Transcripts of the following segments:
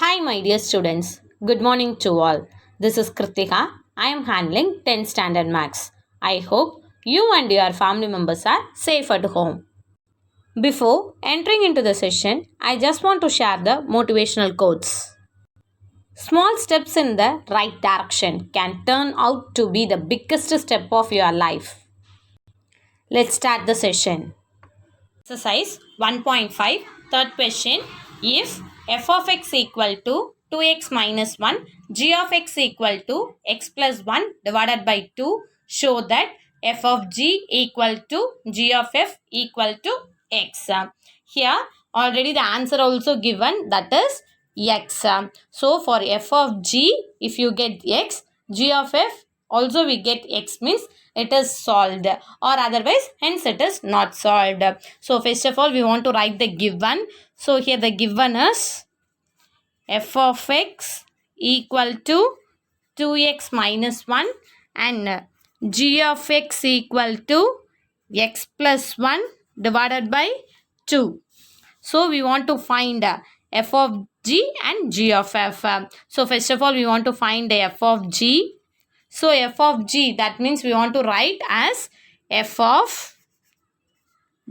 Hi, my dear students. Good morning to all. This is Kritika. I am handling 10th Standard Maths. I hope you and your family members are safe at home. Before entering into the session, I just want to share the motivational quotes. Small steps in the right direction can turn out to be the biggest step of your life. Let's start the session. Exercise 1.5, third question. If f of x equal to 2x minus 1, g of x equal to x plus 1 divided by 2, show that f of g equal to g of f equal to x. Here already the answer also given, that is x. So for f of g, if you get x, g of f also we get x, means it is solved, or otherwise hence it is not solved. So first of all we want to write the given. So here the given is f of x equal to 2x minus 1 and g of x equal to x plus 1 divided by 2. So we want to find f of g and g of f. So first of all we want to find f of g. So f of g, that means we want to write as f of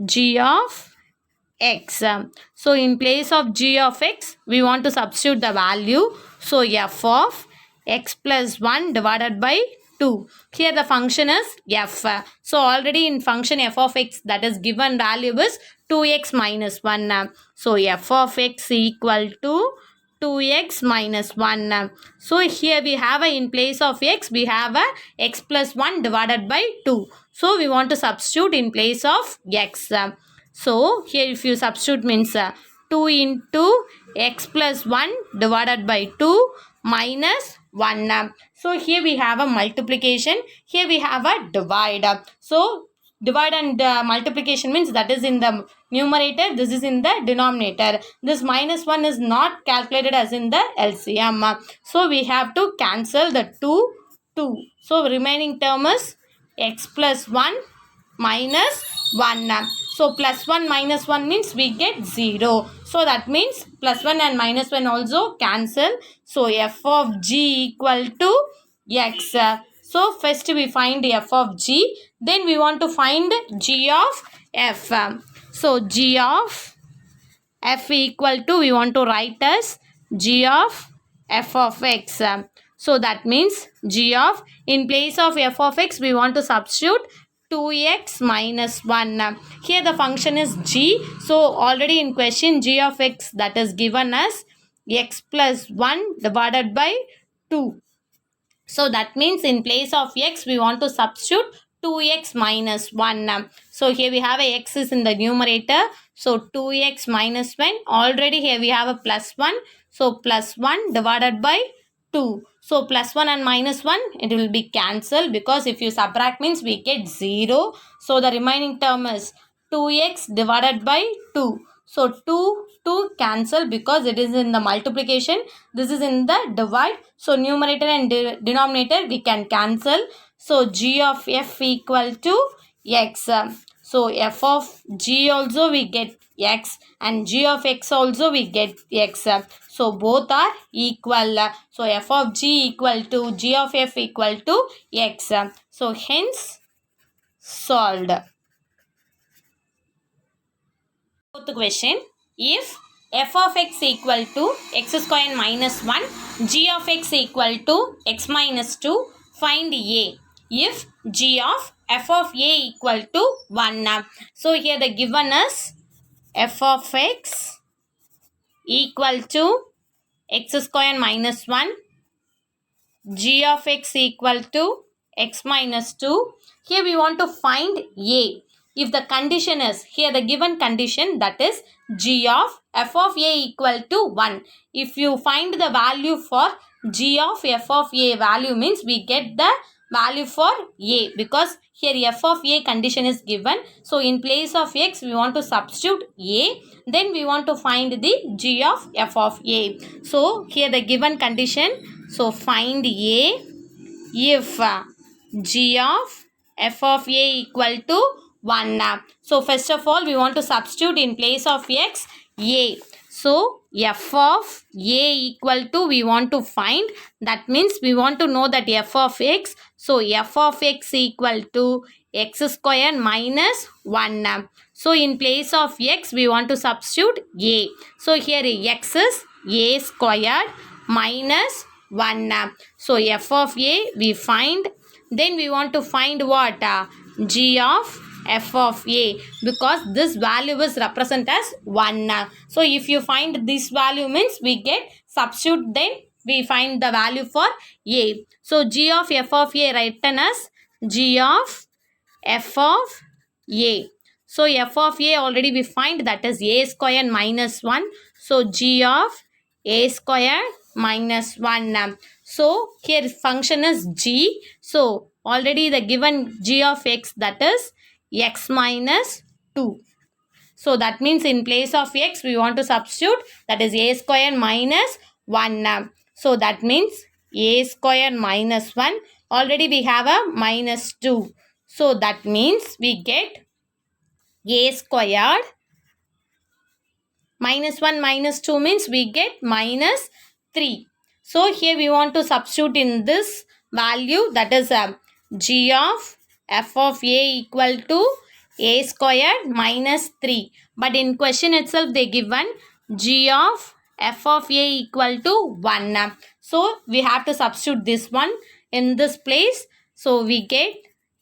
g of x. So in place of g of x, we want to substitute the value. So f of x plus 1 divided by 2. Here the function is f. So already in function f of x, that is given value is 2x minus 1. So f of x equal to 2x minus 1. So here we have in place of x, we have a x plus 1 divided by 2. So we want to substitute in place of x. So here if you substitute means 2 into x plus 1 divided by 2 minus 1. So here we have a multiplication. Here we have a divide. So divide and multiplication means that is in the numerator, this is in the denominator. This minus 1 is not calculated as in the LCM. So we have to cancel the 2. So remaining term is x plus 1 minus 1. So plus 1 minus 1 means we get 0. So that means plus 1 and minus 1 also cancel. So f of g equal to x. So first we find f of g. Then we want to find g of f. So g of f equal to, we want to write as g of f of x. So that means g of, in place of f of x we want to substitute 2x minus 1. Here the function is g. So already in question g of x, that is given as x plus 1 divided by 2. So that means in place of x we want to substitute 2x minus 1. So here we have a x is in the numerator. So 2x minus 1. Already here we have a plus 1. So plus 1 divided by 2. So plus 1 and minus 1, it will be cancelled, because if you subtract means we get 0. So the remaining term is 2x divided by 2. So 2 cancel because it is in the multiplication. This is in the divide. So numerator and denominator we can cancel. So g of f equal to x. So f of g also we get x and g of x also we get x. So both are equal. So f of g equal to g of f equal to x. So hence solved. Fourth question. If f of x equal to x square minus 1, g of x equal to x minus 2, find a. If g of f of a equal to 1. So here the given is f of x equal to x square minus 1, g of x equal to x minus 2. Here we want to find a. If the condition is, here the given condition, that is g of f of a equal to 1. If you find the value for g of f of a value, means we get the value for a, because here f of a condition is given. So in place of x we want to substitute a. Then we want to find the g of f of a. So here the given condition. So find a if g of f of a equal to 1. So first of all we want to substitute in place of x a. So f of a equal to, we want to find, that means we want to know that f of x. So f of x equal to x square minus 1. So in place of x, we want to substitute a. So here x is a squared minus 1. So f of a we find. Then we want to find what? G of f of a, because this value is represented as 1. So if you find this value means we get substitute, then we find the value for a. So g of f of a written as g of f of a. So f of a already we find, that is a square minus 1. So g of a square minus 1. So here function is g. So already the given g of x, that is x minus 2. So that means in place of x we want to substitute, that is a square minus 1. So that means a square minus 1. Already we have a minus 2. So that means we get a squared minus 1 minus 2 means we get minus 3. So here we want to substitute in this value, that is g of f of a equal to a squared minus 3. But in question itself they given g of f of a equal to 1. So we have to substitute this one in this place. So we get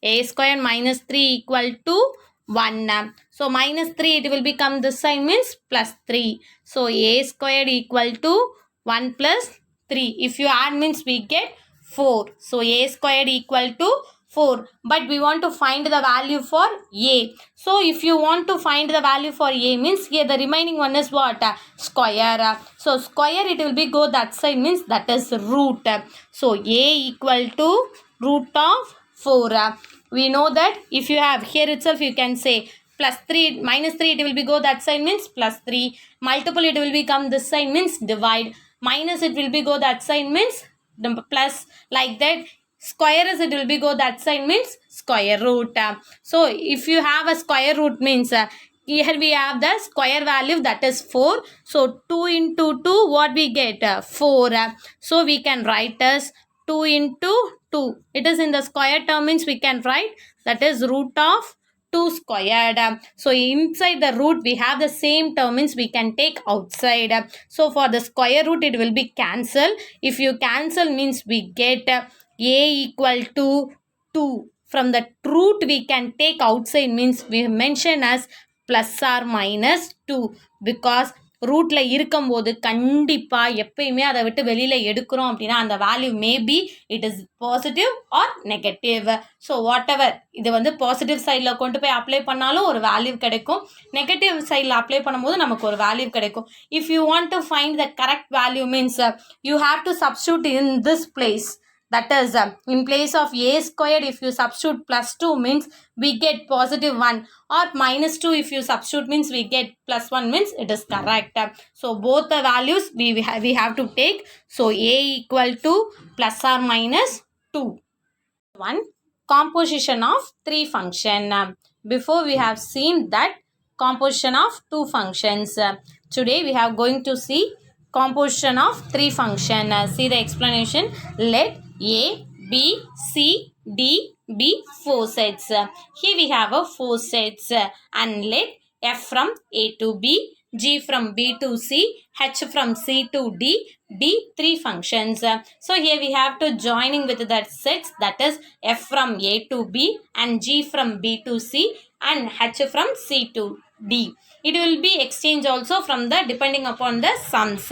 a squared minus 3 equal to 1. So minus 3 it will become this side means plus 3. So a squared equal to 1 plus 3. If you add means we get 4. So a squared equal to 4. But we want to find the value for a. So if you want to find the value for a means here the remaining one is what? Square. So square it will be go that side means that is root. So a equal to root of 4. We know that if you have here itself you can say plus 3 minus 3 it will be go that side means plus 3. Multiple it will become this side means divide. Minus it will be go that side means plus, like that. Square is it will be go that side means square root. So if you have a square root means here we have the square value, that is 4. So 2 into 2 what we get? 4. So we can write as 2 into 2. It is in the square term means we can write that is root of 2 squared. So inside the root we have the same term means we can take outside. So for the square root it will be cancel. If you cancel means we get a equal to 2. From the root we can take outside means we mention as plus or minus 2, because ரூட்ல இருக்கும்போது கண்டிப்பா எப்பயுமே அதை விட்டு வெளியில எடுக்கிறோம் அப்படின்னா அந்த value maybe it is positive or negative. So whatever இது வந்து பாசிட்டிவ் சைடில் கொண்டு போய் அப்ளை பண்ணாலும் ஒரு வேல்யூ கிடைக்கும், நெகட்டிவ் சைடில் அப்ளை பண்ணும்போது நமக்கு ஒரு வேல்யூ கிடைக்கும். If you want to find the correct value means you have to substitute in this place. That is in place of a squared if you substitute plus 2 means we get positive 1, or minus 2 if you substitute means we get plus 1 means it is correct. So both the values we have to take. So a equal to plus or minus 2. 1. Composition of 3 function. Before we have seen that composition of 2 functions. Today we are going to see composition of 3 function. See the explanation. Let a, b, c, d be 4 sets. Here we have a 4 sets and let f from a to b, g from b to c, h from c to d be 3 functions. So here we have to joining with that sets, that is f from a to b and g from b to c and h from c to d. It will be exchange also from the depending upon the sums.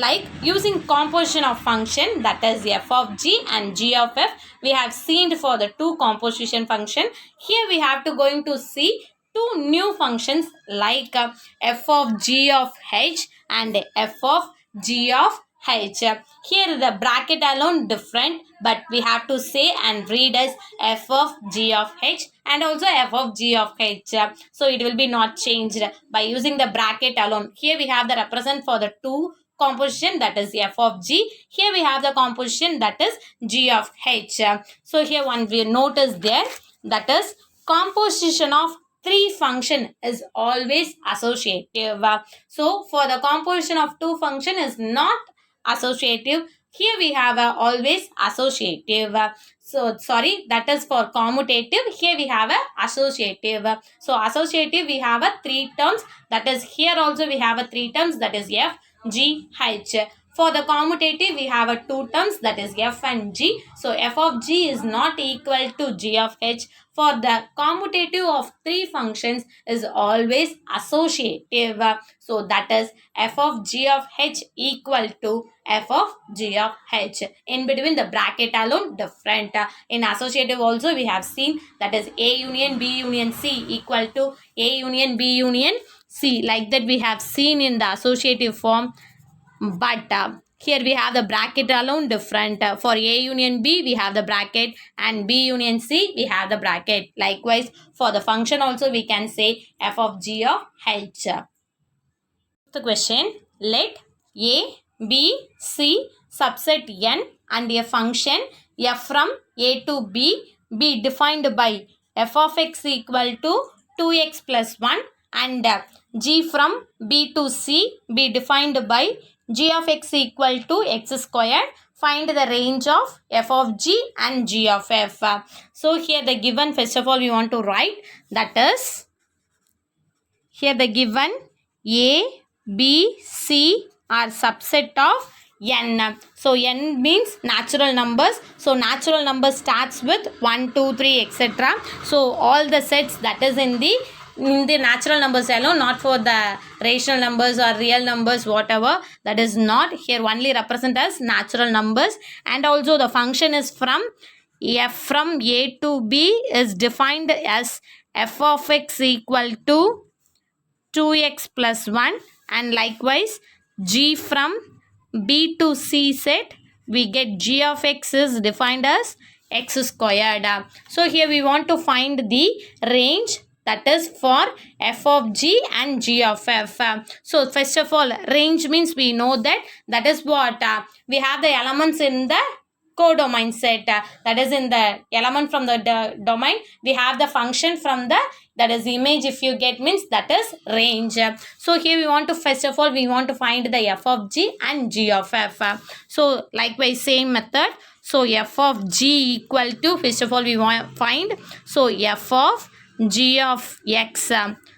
Like using composition of function, that is f of g and g of f. We have seen for the 2 composition function. Here we have to going to see 2 new functions like f of g of h and f of g of h. Here the bracket alone different, but we have to say and read as f of g of h and also f of g of h. So it will be not changed by using the bracket alone. Here we have the represent for the 2 composition, that is f of g. Here we have the composition, that is g of h. So here one we notice there, that is composition of three function is always associative. So for the composition of two function is not associative. Here we have a always associative. So sorry, that is for commutative. Here we have a associative. So associative we have a three terms. That is here also we have a three terms. That is F, G, H. For the commutative, we have a two terms, that is F and G. So F of G is not equal to G of H. For the commutative of three functions is always associative. So that is F of G of H equal to F of G of H. In between the bracket alone different. In associative also we have seen that is A union B union C equal to A union B union C. Like that we have seen in the associative form. But here we have the bracket alone different. For A union B we have the bracket, and B union C we have the bracket. Likewise for the function also we can say F of G of H. The question, let A, B, C subset n and a function f from A to B be defined by f of x equal to 2x plus 1 and g from B to C be defined by g of x equal to x squared. Find the range of f of g and g of f. So here the given, first of all we want to write, that is here the given A, B, C are subset of n. So n means natural numbers. So natural number starts with 1, 2, 3 etc. So all the sets that is in the natural numbers alone, not for the rational numbers or real numbers, whatever, that is not here, only represent as natural numbers. And also the function is from f from A to B is defined as f of x equal to 2x plus 1, and likewise g from B to C set we get g of x is defined as x squared. So here we want to find the range, that is for f of g and g of f. So first of all, range means we know that is what we have the elements in the codomain set, that is in the element from the domain we have the function from the, that is image, if you get means that is range. So here we want to, first of all we want to find the f of g and g of f. So likewise same method. So f of g equal to, first of all we want to find, so f of g of x.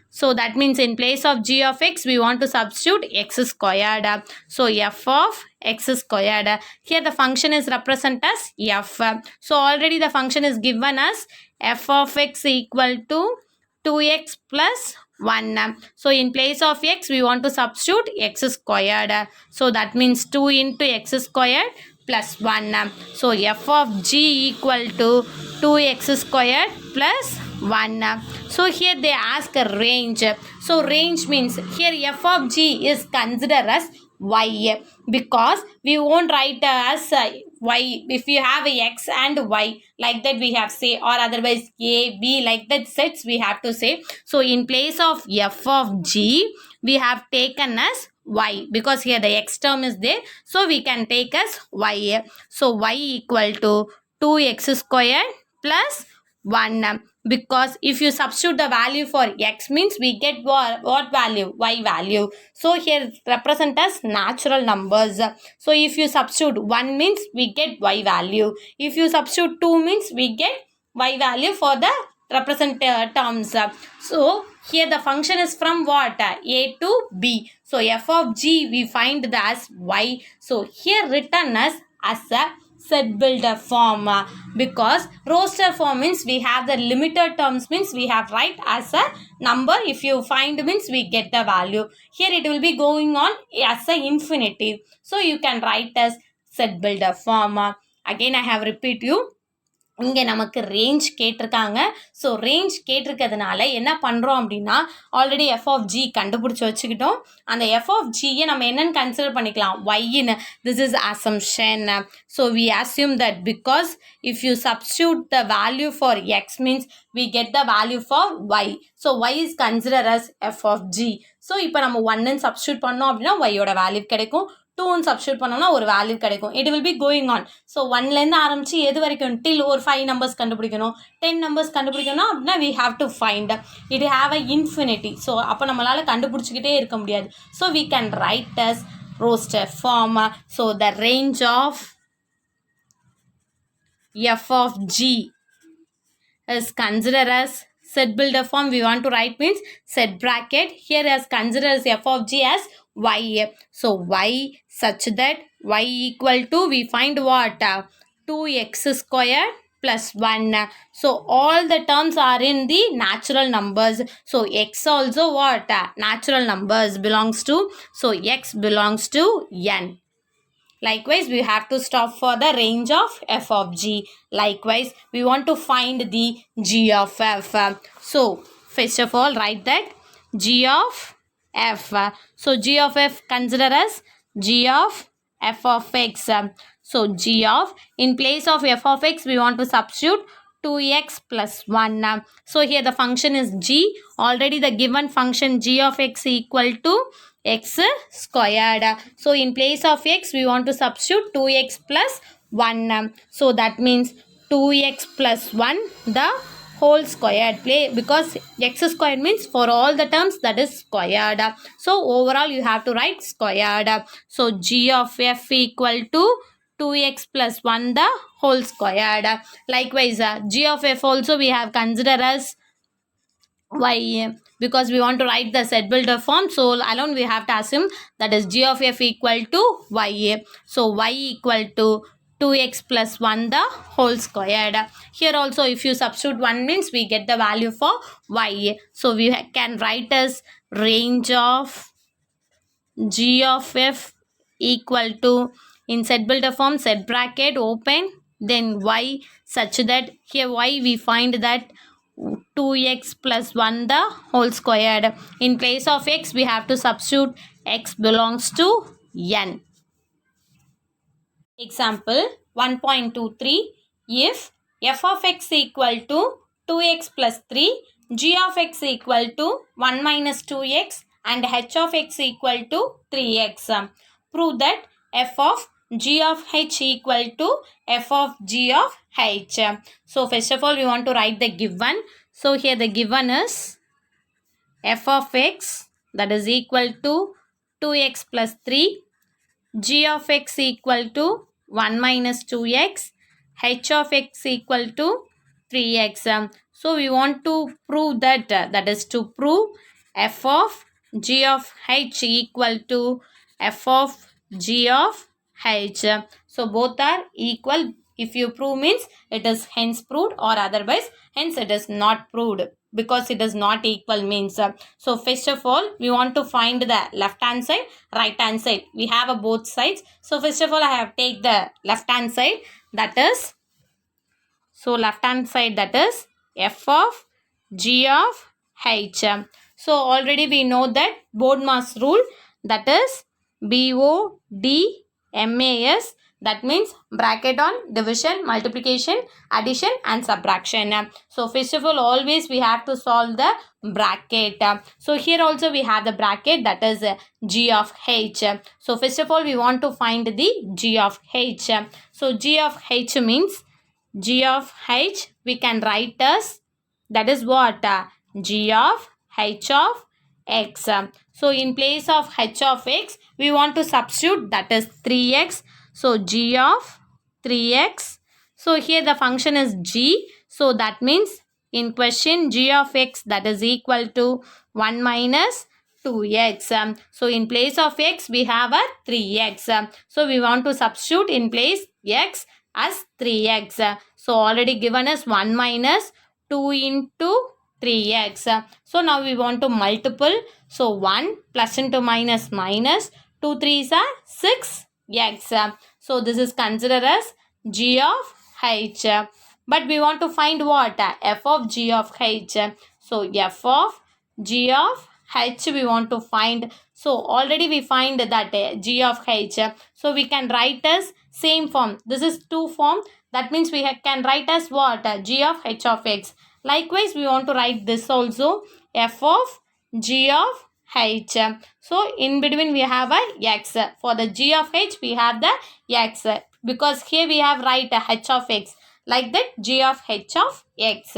So that means in place of g of x we want to substitute x squared. So f of x squared. Here the function is represented as f. So already the function is given as f of x equal to 2x plus 1. So in place of x we want to substitute x squared. So that means 2 into x squared plus 1. So f of g equal to 2x squared plus 1. So here they ask a range. So range means here f of g is considered as y, because we won't write as y if you have a x and y, like that we have say, or otherwise a b, like that sets we have to say. So in place of f of g we have taken as y, because here the x term is there, so we can take as y. So y equal to 2x squared plus 1, because if you substitute the value for x means we get what value, y value. So here represent as natural numbers. So if you substitute 1 means we get y value, if you substitute 2 means we get y value for the represent terms. So here the function is from what, A to B. So f of g we find that as y. So here written as a set builder form, because roster form means we have the limited terms, means we have write as a number, if you find means we get the value. Here it will be going on as a infinitive, so you can write as set builder form. Again I have repeat you, இங்கே நமக்கு range கேட்டிருக்காங்க. So range கேட்டிருக்கிறதுனால என்ன பண்ணுறோம் அப்படின்னா, already F of G கண்டுபிடிச்சி வச்சுக்கிட்டோம். அந்த F of ஜியை நம்ம என்னென்னு கன்சிடர் பண்ணிக்கலாம், ஒய்ன்னு. This is assumption. So we assume that because if you substitute the value for x means we get the value for y. So y is considered as f of g. So இப்போ நம்ம 1ன்னு substitute பண்ணோம் அப்படின்னா ஒய்யோட value கிடைக்கும், 2ன்னு substitute பண்ணோம்னா ஒரு value கிடைக்கும். It will be going on. So 1லேருந்து ஆரம்பித்து எது வரைக்கும் டில் ஒரு 5 நம்பர்ஸ் கண்டுபிடிக்கணும், 10 நம்பர்ஸ் கண்டுபிடிக்கணும் அப்படின்னா we have to find it have a infinity. So அப்போ நம்மளால் கண்டுபிடிச்சிக்கிட்டே இருக்க முடியாது. So we can write as roster form. So the range of f of g is considered as set builder form. We want to write means set bracket. Here as consider as f of g as y. So y such that y equal to, we find what? 2x squared plus 1. So all the terms are in the natural numbers. So x also what? Natural numbers belongs to. So x belongs to n. Likewise, we have to stop for the range of f of g. Likewise, we want to find the g of f. So, first of all, write that g of f. So, g of f consider as g of f of x. So, g of, in place of f of x, we want to substitute 2x plus 1. So, here the function is g. Already the given function g of x equal to x squared. So in place of x we want to substitute 2x plus 1. So that means 2x plus 1 the whole squared, because x squared means for all the terms that is squared. So overall you have to write squared. So g of f equal to 2x plus 1 the whole squared. Likewise g of f also we have considered as y, because we want to write the set builder form. So alone we have to assume that is g of f equal to y. So y equal to 2x plus 1 the whole squared. Here also if you substitute 1 means we get the value for y. So we can write as range of g of f equal to, in set builder form, set bracket open, then y such that here y we find that 2x plus 1 the whole squared. In place of x we have to substitute x belongs to n. Example 1.23. If f of x equal to 2x plus 3, g of x equal to 1 minus 2x and h of x equal to 3x. Prove that f of g of h equal to f of g of h. So first of all we want to write the given. So here the given is f of x that is equal to 2x plus 3, g of x equal to 1 minus 2x, h of x equal to 3x. So we want to prove that, that is to prove f of g of h equal to f of g of h. So both are equal. If you prove means it is hence proved, or otherwise hence it is not proved, because it is not equal means. So first of all we want to find the left hand side, right hand side. We have a both sides. So first of all I have take the left hand side, that is, so left hand side, that is f of g of h. So already we know that Bodmas rule, that is BODMAS, that means bracket on division, multiplication, addition and subtraction. So first of all always we have to solve the bracket. So here also we have the bracket, that is g of h. So first of all we want to find the g of h. So g of h means g of h we can write as, that is what, g of h of x. So in place of h of x we want to substitute, that is 3x. So g of 3x. So here the function is g. So that means in question g of x that is equal to 1 minus 2x. So in place of x we have a 3x. So we want to substitute in place x as 3x. So already given us 1 minus 2 into 3x. So now we want to multiple. So 1 plus into minus minus, 2 3s are 6x. So this is considered as g of h. But we want to find what? F of g of h. So f of g of h we want to find. So already we find that g of h. So we can write as same form. This is 2 form. That means we can write as what? G of h of x. Likewise we want to write this also, f of g of h. So in between we have a x. For the g of h we have the x, because here we have right h of x. Like that, g of h of x.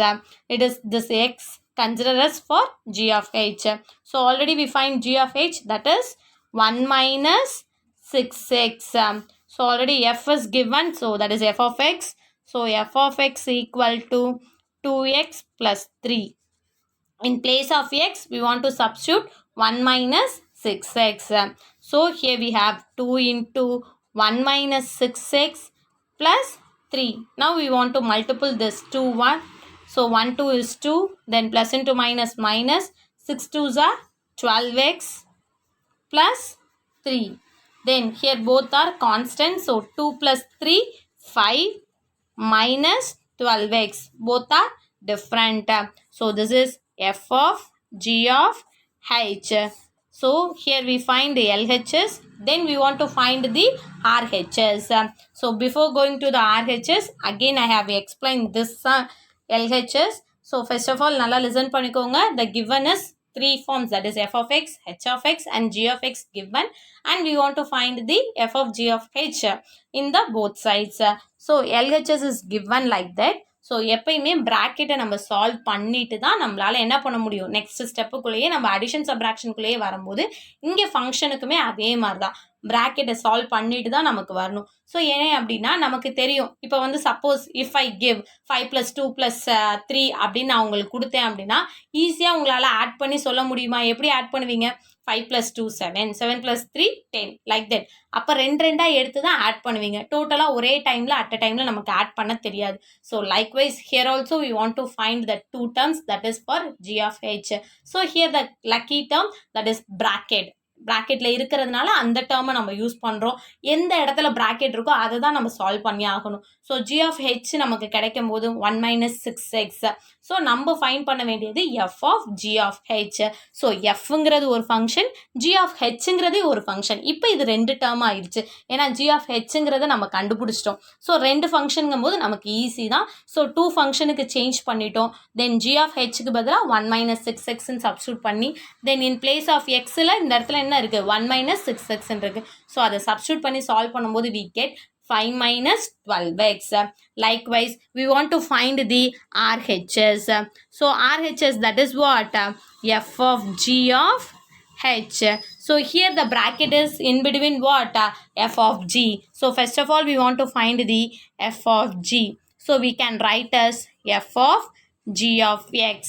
It is this x consider as for g of h. So already we find g of h, that is 1 minus 6x. So already f is given, so that is f of x. So f of x equal to 2x plus 3. In place of x, we want to substitute 1 minus 6x. So here we have 2 into 1 minus 6x plus 3. Now we want to multiply this 2, 1. So 1, 2 is 2. Then plus into minus minus. 6 2s are 12x plus 3. Then here both are constant. So 2 plus 3, 5 minus 12x. Both are different. So this is f of g of h. So here we find the LHS. Then we want to find the RHS. So before going to the RHS, again I have explained this LHS. So first of all, nalla listen பண்ணிக்கோங்க. The given is three forms, that is f of x, h of x and g of x given, and we want to find the f of g of h in the both sides. So LHS is given like that. So எப்பயுமே ப்ராக்கெட்டை நம்ம solve பண்ணிட்டு தான் நம்மளால் என்ன பண்ண முடியும், next ஸ்டெப்புக்குள்ளேயே நம்ம addition சப்ராக்ஷனுக்குள்ளேயே வரும்போது இங்கே ஃபங்க்ஷனுக்குமே அதே மாதிரி தான் ப்ராக்கெட்டை சால்வ் பண்ணிட்டு தான் நமக்கு வரணும். ஸோ ஏன் அப்படின்னா நமக்கு தெரியும், இப்போ வந்து சப்போஸ் இஃப் ஐ கிவ் 5 + 2 + 3 அப்படின்னு நான் உங்களுக்கு கொடுத்தேன் அப்படின்னா ஈஸியாக உங்களால் ஆட் பண்ணி சொல்ல முடியுமா? எப்படி ஆட் பண்ணுவீங்க? 5 + 2 7, 7 + 3 10, லைக் தட். அப்போ ரெண்டு ரெண்டாக எடுத்து தான் ஆட் பண்ணுவீங்க. டோட்டலாக ஒரே டைமில் அட் அ டைமில் நமக்கு ஆட் பண்ண தெரியாது. So likewise here also we want to find the two terms, that is for g of h. So here the lucky term, that is bracket. ப்ராக்கெட்டில் இருக்கிறதுனால அந்த டேர்மை நம்ம யூஸ் பண்ணுறோம். எந்த இடத்துல ப்ராக்கெட் இருக்கோ அதை தான் நம்ம சால்வ் பண்ணி ஆகணும். ஸோ g of h நமக்கு கிடைக்கும் போது 1 minus 6x. ஸோ நம்ம ஃபைண்ட் பண்ண வேண்டியது f of g of h. So fங்கிறது ஒரு ஃபங்க்ஷன், g of hங்கிறது ஒரு ஃபங்க்ஷன். இப்போ இது ரெண்டு டேர்ம் ஆயிடுச்சு, ஏன்னா g of hங்கிறத நம்ம கண்டுபிடிச்சிட்டோம். ஸோ ரெண்டு ஃபங்க்ஷனுங்கும் போது நமக்கு ஈஸி தான். ஸோ டூ ஃபங்க்ஷனுக்கு சேஞ்ச் பண்ணிட்டோம். தென் g of hக்கு பதிலாக 1 minus 6xன்னு சப்ஸ்டியூட் பண்ணி, தென் இன் பிளேஸ் ஆஃப் எக்ஸில் இந்த இடத்துல என்ன இருக்குது, 1 minus 6x இருக்குது. ஸோ அதை சப்ஸ்டியூட் பண்ணி சால்வ் பண்ணும்போது we get 5 minus 12x. Likewise, we want to find the RHS. So RHS, that is what? F of g of h. So here the bracket is in between what? F of g. So first of all, we want to find the f of g. So we can write as f of g of x.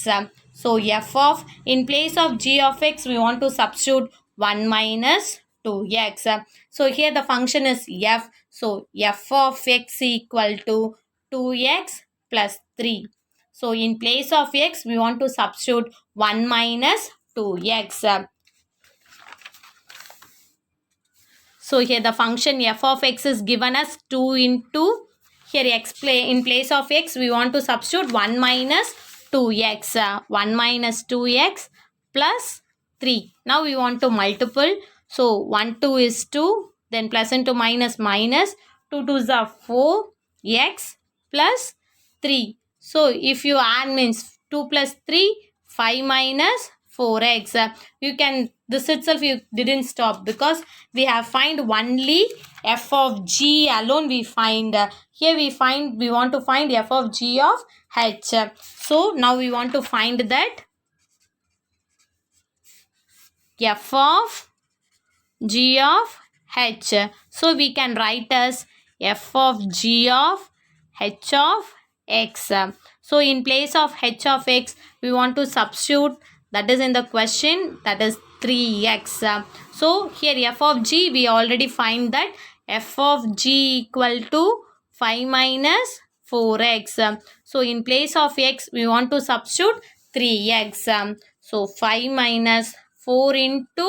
So f of, in place of g of x, we want to substitute 1 minus 2x. So here the function is f. So f of x equal to 2x plus 3. So in place of x, we want to substitute 1 minus 2x. So here the function f of x is given as 2 into, here in place of x, we want to substitute 1 minus 2x. 1 minus 2x plus 3. Now we want to multiple. So 1 2 is 2, then plus into minus minus, 2 2s are 4x plus 3. So if you add means 2 plus 3, 5 minus 4x. You can, this itself you didn't stop, because we have find only f of g alone we find. Here we want to find f of g of h. So now we want to find that f of g of h. So we can write as f of g of h of x. So in place of h of x, we want to substitute, that is in the question, that is 3x. So here f of g, we already find that f of g equal to 5 minus 4x. So in place of x, we want to substitute 3x. So 5 minus 4 into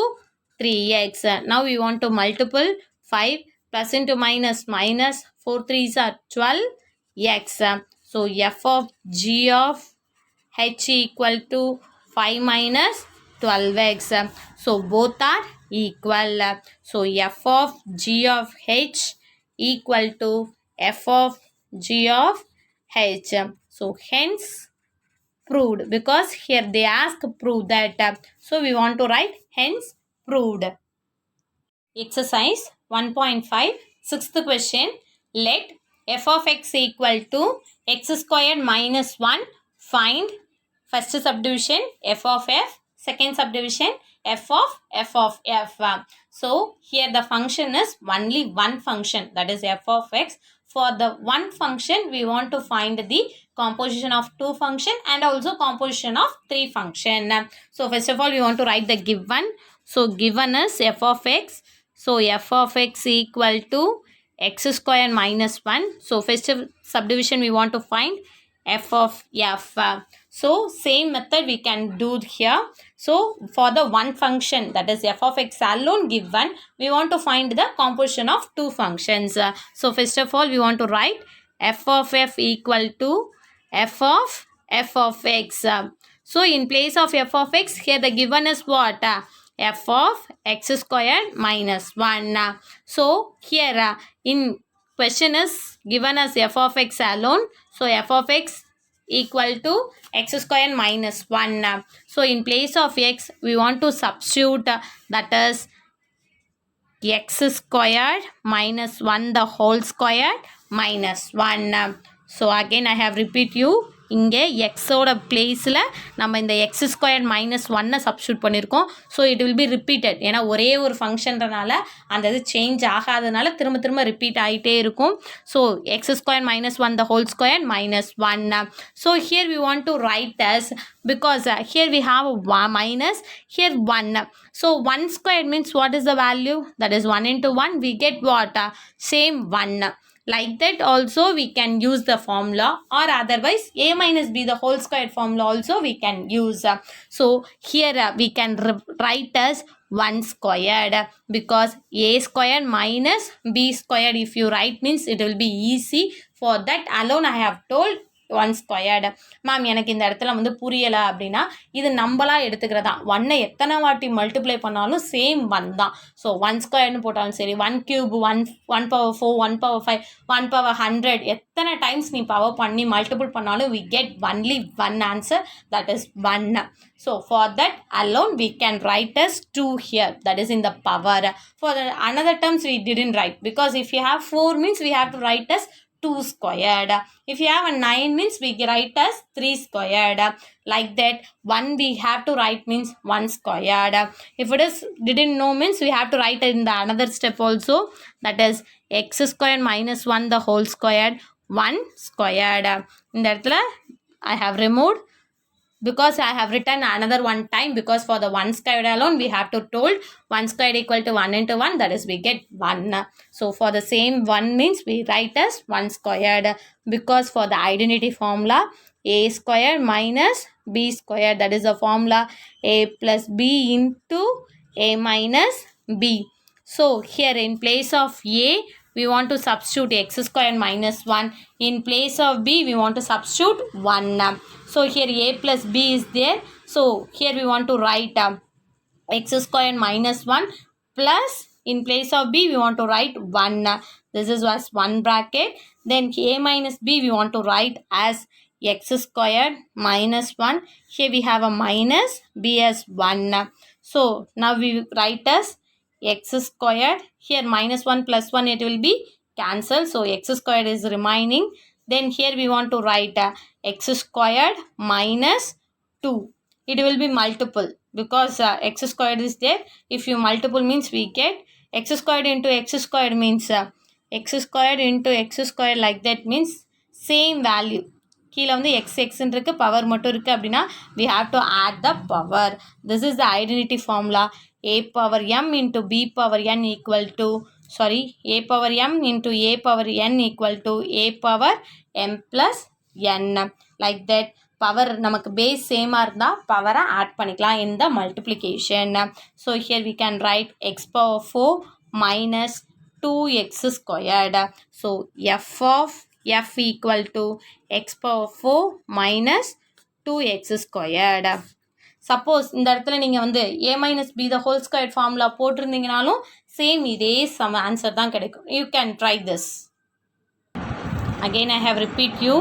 3x. Now we want to multiple 5 plus into minus minus, 4 3s are 12x. So f of g of h equal to 5 minus 12x. So both are equal. So f of g of h equal to f of g of h. So hence proved, because here they ask prove that. So we want to write hence proved. Exercise 1.5 sixth question. Let f of x equal to x squared minus 1. Find first subdivision f of f, second subdivision f of f. So here the function is only one function, that is f of x. For the one function we want to find the composition of two function and also composition of three function. So first of all we want to write the given. So given is f of x. So f of x equal to x square minus 1. So first subdivision we want to find f of f. So same method we can do here. So for the one function, that is f of x alone given, we want to find the composition of two functions. So first of all we want to write f of f equal to f of x. So in place of f of x, here the given is what? F of x squared minus 1. So here in question is given as f of x alone. So f of x equal to x squared minus 1. So in place of x we want to substitute that is x squared minus 1 the whole squared minus 1. So again I have repeat you, இங்கே எக்ஸோட பிளேஸில் நம்ம இந்த X square minus ஒன்னை substitute பண்ணியிருக்கோம். So it will B repeated. ஏன்னா ஒரே ஒரு ஃபங்க்ஷன்றனால அந்த இது சேஞ்ச் ஆகாதனால திரும்ப திரும்ப ரிப்பீட் ஆகிட்டே இருக்கும். So X square minus one the whole square minus 1. So here we want to write as, because here we have minus, here 1. So 1 squared means what is the value? That is 1 into 1. We get what? Same 1. Like that also we can use the formula, or otherwise a minus b the whole squared formula also we can use. So here we can write as 1 squared, because a squared minus b squared if you write means it will be easy. For that alone I have told 1 squared. Ma'am எனக்கு இந்த இடத்துல வந்து புரியலை அப்படின்னா இது நம்மளாக எடுத்துக்கிறதா. 1 எத்தனை வாட்டி மல்டிப்ளை பண்ணாலும் சேம் 1 தான். ஸோ 1 ஸ்கொயர்னு போட்டாலும் சரி, 1 கியூப், 1 பவர் 4, 1 பவர் 5, 1 பவர் 100, எத்தனை டைம்ஸ் நீ பவர் பண்ணி மல்டிபிள் பண்ணாலும் we get only one answer, that is 1. So for that alone we can write as 2 here, that is in the power. For the another terms we didn't write, because if you have 4 means we have to write as 2 squared. If you have a 9 means we write as 3 squared. Like that 1 we have to write means 1 squared. If it is didn't know means we have to write in the another step also, that is x squared minus 1 the whole squared 1 squared. In that I have removed, because I have written another one time, because for the 1 squared alone we have to told 1 squared equal to 1 into 1, that is we get 1. So for the same 1 means we write as 1 squared, because for the identity formula a squared minus b squared, that is the formula a plus b into a minus b. So here in place of a we want to substitute x squared minus 1. In place of b we want to substitute 1. So here a plus b is there. So here we want to write x squared minus 1 plus, in place of b we want to write 1. This is was 1 bracket. Then a minus b we want to write as x squared minus 1. Here we have a minus, b as 1. So now we write as x squared. Here minus 1 plus 1 it will be cancelled. So x squared is remaining. Then here we want to write x squared minus 2. It will be multiple, because x squared is there. If you multiple means we get x squared into x squared means x squared into x squared, like that means same value. கீழே வந்து எக்ஸ்ன்னு இருக்குது, power மட்டும் இருக்குது அப்படின்னா we have to add the power. This is the identity formula. A power m into b power n equal to, sorry, a power m into a power n equal to a power m plus n. Like that power நமக்கு base சேமாக இருந்தால் பவரை add பண்ணிக்கலாம் in the multiplication. So here we can write x power 4 minus 2x squared. So f of f equal to x power 4 minus 2x squared. Suppose இந்த இடத்துல நீங்கள் வந்து a minus b the whole squared formula போட்டிருந்தீங்கனாலும் same இதே answer தான் கிடைக்கும். You can try this. Again I have repeat you.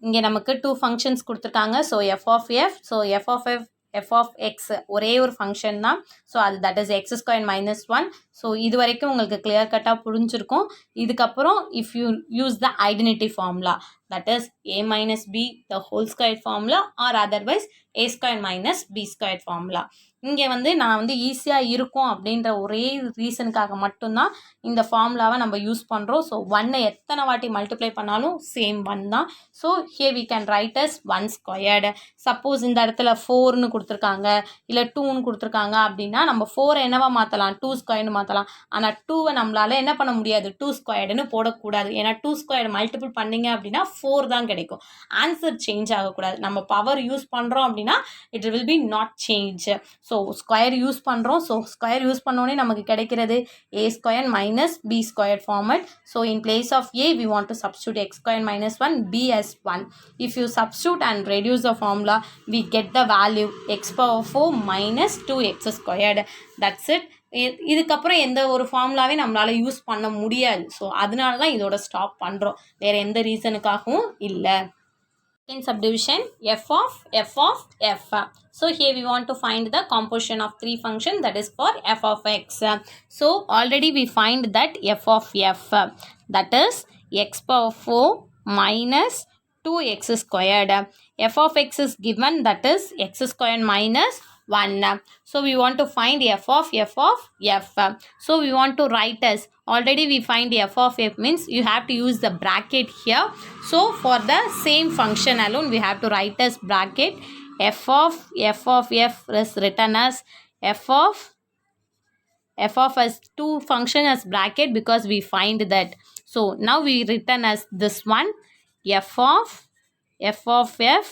இங்கே நமக்கு 2 ஃபங்க்ஷன்ஸ் கொடுத்துருக்காங்க. So f of f, so f of f f of x ஒரே ஒரு ஃபங்க்ஷன் தான். ஸோ அது that is x square minus one. So இது வரைக்கும் உங்களுக்கு கிளியர் கட்டாக புரிஞ்சிருக்கும். இதுக்கப்புறம் if you use the identity formula that is a minus b the whole squared formula or otherwise a square minus b squared formula. இங்கே நான் ஈஸியாக இருக்கும் அப்படின்ற ஒரே ரீசனுக்காக மட்டும்தான் இந்த ஃபார்முலாவை நம்ம யூஸ் பண்ணுறோம். ஸோ ஒன்னை எத்தனை வாட்டி மல்டிப்ளை பண்ணாலும் சேம் ஒன் தான். So here we can write as one squared. Suppose இந்த இடத்துல 4ன்னு கொடுத்துருக்காங்க இல்லை 2ன்னு கொடுத்துருக்காங்க அப்படின்னா நம்ம 4 என்னவா மாற்றலாம், 2 ஸ்கொயர்னு மாற்றலாம். ஆனால் 2வை நம்மளால் என்ன பண்ண முடியாது, 2 ஸ்கொயர்டுன்னு போடக்கூடாது. ஏன்னா 2 ஸ்கொயர்டு மல்டிபிள் பண்ணிங்க அப்படின்னா 4 தான் கிடைக்கும். ஆன்சர் சேஞ்ச் ஆகக்கூடாது. நம்ம பவர் யூஸ் பண்ணுறோம் அப்படின்னா it will B not change. So square use பண்ணுறோம். ஸோ ஸ்கொயர் யூஸ் பண்ணோடனே நமக்கு கிடைக்கிறது a square minus b square format. So in place of a we want to substitute x square minus 1, b as 1. If you substitute and reduce the formula we get the value x power 4 minus 2x squared. That's it. இதுக்கப்புறம் எந்த ஒரு ஃபார்முலாவே நம்மளால் use பண்ண முடியாது. So அதனால தான் இதோட stop பண்ணுறோம், வேறு எந்த ரீசனுக்காகவும் இல்லை. In subdivision f of f. So here we want to find the composition of three function that is for f of x. So already we find that f of f that is x power 4 minus 2x squared. F of x is given that is x squared minus 1. So we want to find f of f. So we want to write as already we find f of f means you have to use the bracket here. So for the same function alone we have to write as bracket f of f is written as f of as two function as bracket because we find that. So now we written as this one f of f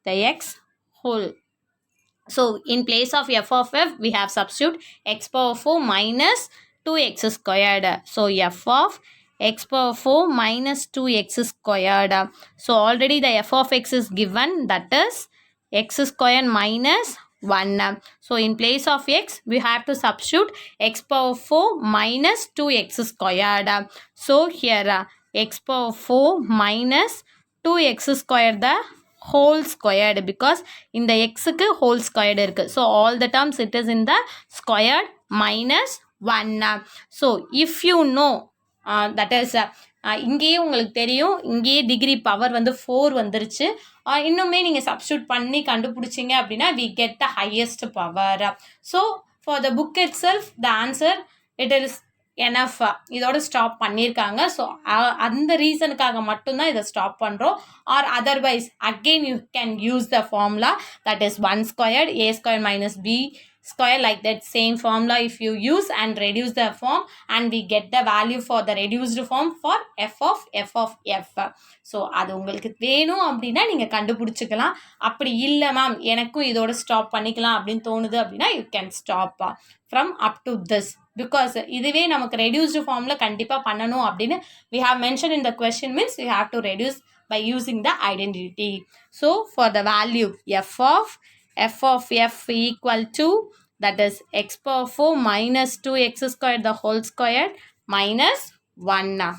the x whole. So in place of f of f we have substitute x power 4 minus 2x squared. So f of x power 4 minus 2x squared. So already the f of x is given that is x squared minus 1. So in place of x we have to substitute x power 4 minus 2x squared. So here x power 4 minus 2x squared the whole squared because in the x க்கு whole squared இருக்கு. So all the terms it is in the squared minus 1. So if you know that is இங்கேயே உங்களுக்கு தெரியும், இங்கேயே degree power 4 வந்துருச்சு. இன்னுமே நீங்கள் substitute பண்ணி கண்டுபிடிச்சிங்க அப்படின்னா we get the highest power. So for the book itself the answer it is enough. இதோட ஸ்டாப் பண்ணியிருக்காங்க. ஸோ அந்த ரீசனுக்காக மட்டும்தான் இதை ஸ்டாப் பண்ணுறோம். Or otherwise again you can use the formula that is 1 squared a square minus b square like that same formula if you use and reduce the form and we get the value for the reduced form for f of f. So அது உங்களுக்கு வேணும் அப்படின்னா நீங்கள் கண்டுபிடிச்சிக்கலாம். அப்படி இல்லை ma'am எனக்கும் இதோட stop பண்ணிக்கலாம் அப்படின்னு தோணுது அப்படின்னா you can stop from up to this because இதுவே நமக்கு reduced formல கண்டிப்பாக பண்ணணும் அப்படின்னு we have mentioned in the question means we have to reduce by using the identity. So for the value f of f equal to that is x power 4 minus 2x squared the whole squared minus 1.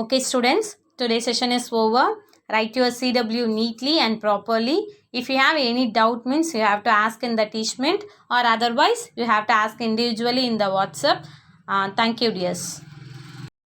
Okay students, today's session is over. Write your CW neatly and properly. If you have any doubt means you have to ask in the teachment or otherwise you have to ask individually in the WhatsApp. Thank you dears.